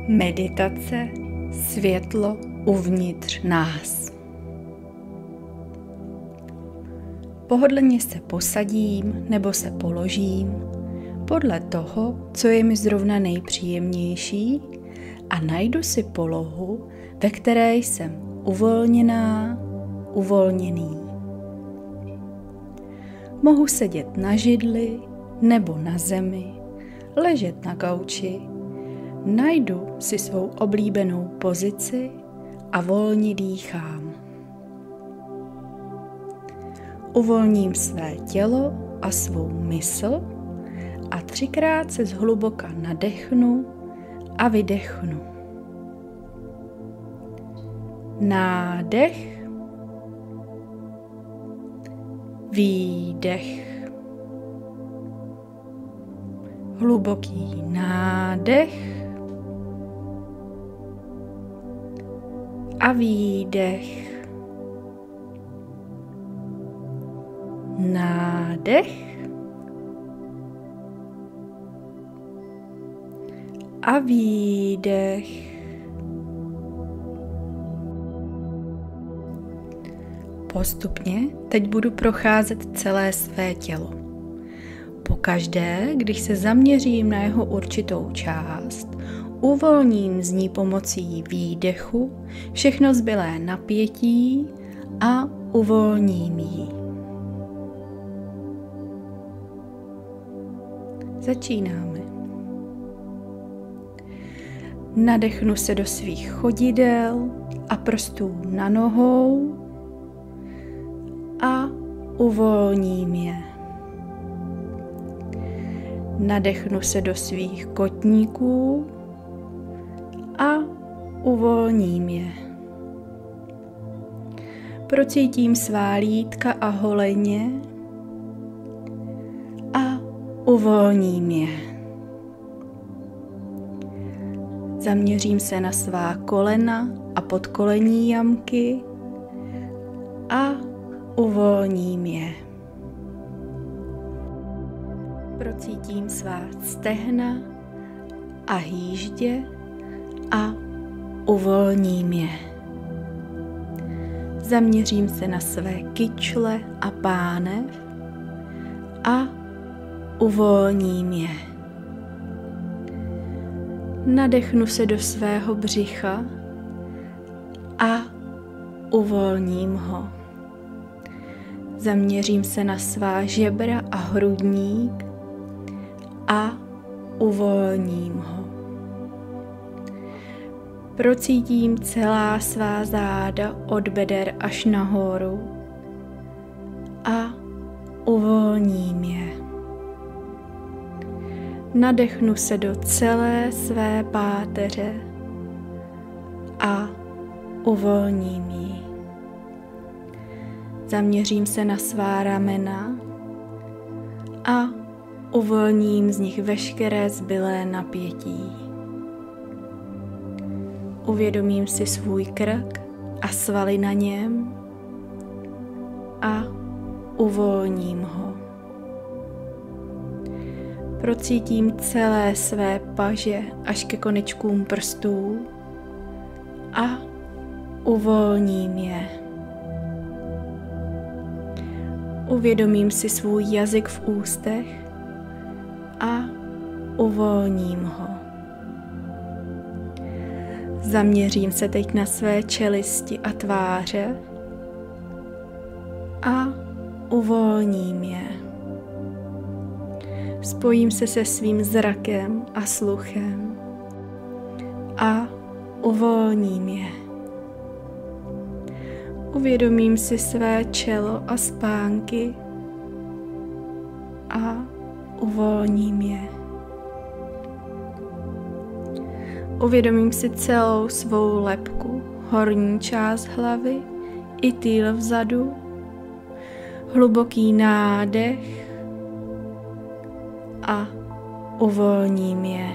Meditace světlo uvnitř nás. Pohodlně se posadím nebo se položím podle toho, co je mi zrovna nejpříjemnější, a najdu si polohu, ve které jsem uvolněná, uvolněný. Mohu sedět na židli nebo na zemi, ležet na gauči. Najdu si svou oblíbenou pozici a volně dýchám. Uvolním své tělo a svou mysl a 3krát se zhluboka nadechnu a vydechnu. Nádech, výdech. Hluboký nádech a výdech. Nádech a výdech. Postupně teď budu procházet celé své tělo. Pokaždé, když se zaměřím na jeho určitou část, uvolním z ní pomocí výdechu všechno zbylé napětí a uvolním ji. Začínáme. Nadechnu se do svých chodidel a prstů na nohou a uvolním je. Nadechnu se do svých kotníků a uvolním je. Procítím svá lítka a holeně a uvolním je. Zaměřím se na svá kolena a podkolení jamky a uvolním je. Procítím svá stehna a hýždě a uvolním je. Zaměřím se na své kyčle a pánev a uvolním je. Nadechnu se do svého břicha a uvolním ho. Zaměřím se na svá žebra a hrudník a uvolním ho. Procítím celá svá záda od beder až nahoru a uvolním je. Nadechnu se do celé své páteře a uvolním ji. Zaměřím se na svá ramena a uvolním z nich veškeré zbylé napětí. Uvědomím si svůj krk a svaly na něm a uvolním ho. Procítím celé své paže až ke konečkům prstů a uvolním je. Uvědomím si svůj jazyk v ústech a uvolním ho. Zaměřím se teď na své čelisti a tváře a uvolním je. Spojím se se svým zrakem a sluchem a uvolním je. Uvědomím si své čelo a spánky a uvolním je. Uvědomím si celou svou lebku, horní část hlavy i týl vzadu, hluboký nádech a uvolním je.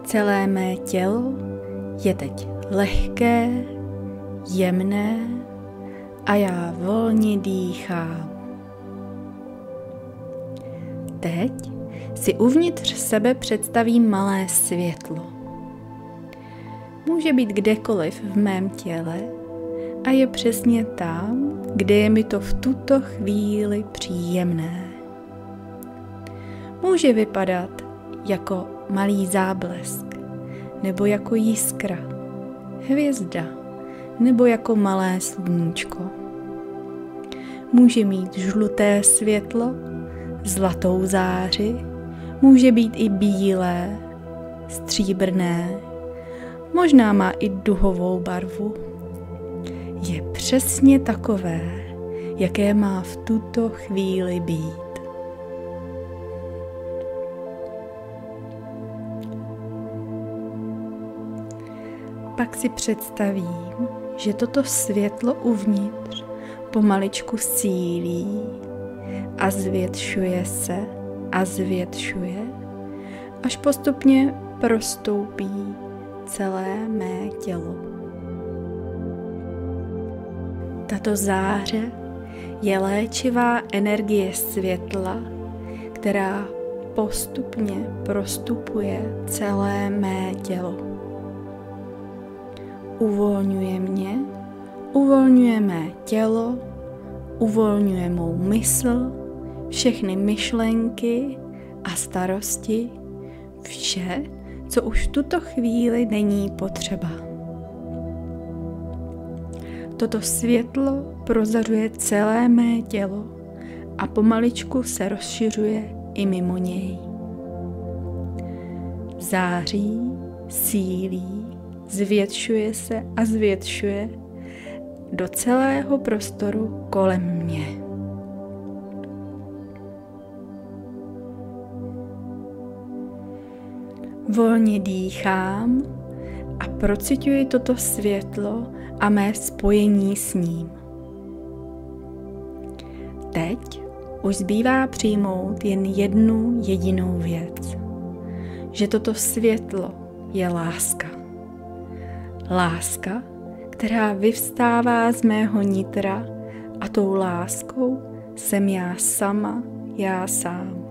Celé mé tělo je teď lehké, jemné a já volně dýchám. Teď si uvnitř sebe představím malé světlo. Může být kdekoliv v mém těle a je přesně tam, kde je mi to v tuto chvíli příjemné. Může vypadat jako malý záblesk, nebo jako jiskra, hvězda, nebo jako malé sluníčko. Může mít žluté světlo, zlatou záři, může být i bílé, stříbrné, možná má i duhovou barvu. Je přesně takové, jaké má v tuto chvíli být. Pak si představím, že toto světlo uvnitř pomaličku sílí a zvětšuje se a zvětšuje, až postupně prostoupí celé mé tělo. Tato záře je léčivá energie světla, která postupně prostupuje celé mé tělo. Uvolňuje mě, uvolňuje mé tělo, uvolňuje mou mysl, všechny myšlenky a starosti, vše, co už v tuto chvíli není potřeba. Toto světlo prozařuje celé mé tělo a pomaličku se rozšiřuje i mimo něj. Září, sílí, zvětšuje se a zvětšuje do celého prostoru kolem mě. Volně dýchám a procituji toto světlo a mé spojení s ním. Teď už zbývá přijmout jen jednu jedinou věc, že toto světlo je láska. Láska, která vyvstává z mého nitra a tou láskou jsem já sama, já sám.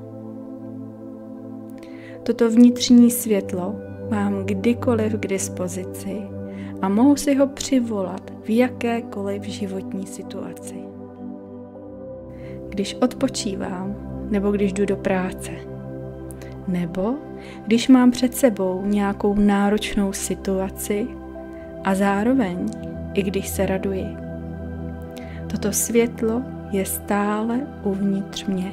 Toto vnitřní světlo mám kdykoliv k dispozici a mohu si ho přivolat v jakékoliv životní situaci. Když odpočívám, nebo když jdu do práce, nebo když mám před sebou nějakou náročnou situaci a zároveň i když se raduji. Toto světlo je stále uvnitř mě.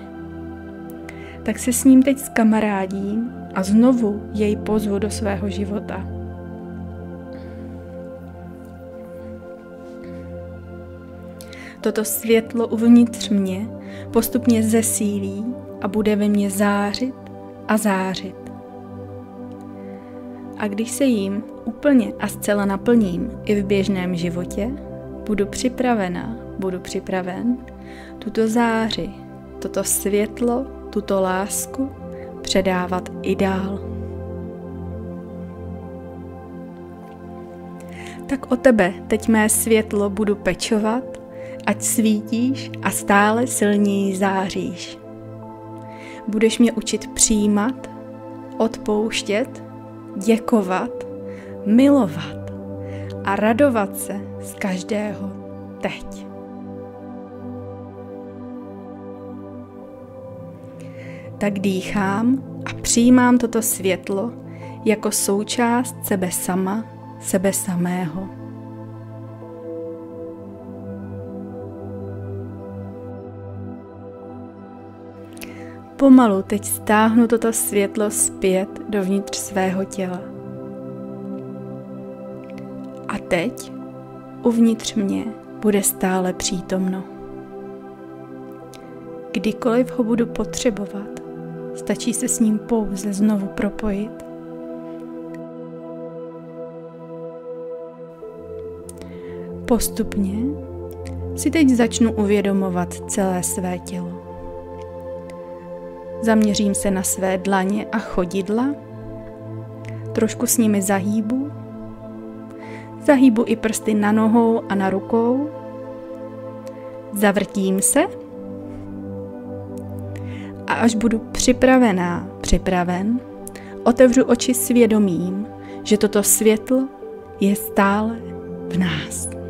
Tak se s ním teď zkamarádím a znovu jej pozvu do svého života. Toto světlo uvnitř mě postupně zesílí a bude ve mně zářit a zářit. A když se jím úplně a zcela naplním i v běžném životě, budu připraven tuto záři, toto světlo, tuto lásku předávat i dál. Tak o tebe teď mé světlo budu pečovat, ať svítíš a stále silněji záříš. Budeš mě učit přijímat, odpouštět, děkovat, milovat a radovat se z každého teď. Tak dýchám a přijímám toto světlo jako součást sebe sama, sebe samého. Pomalu teď stáhnu toto světlo zpět dovnitř svého těla. A teď uvnitř mě bude stále přítomno. Kdykoliv ho budu potřebovat, stačí se s ním pouze znovu propojit. Postupně si teď začnu uvědomovat celé své tělo. Zaměřím se na své dlaně a chodidla, trošku s nimi zahýbu i prsty na nohou a na rukou, zavrtím se a až budu připravená připraven, otevřu oči svědomím, že toto světlo je stále v nás.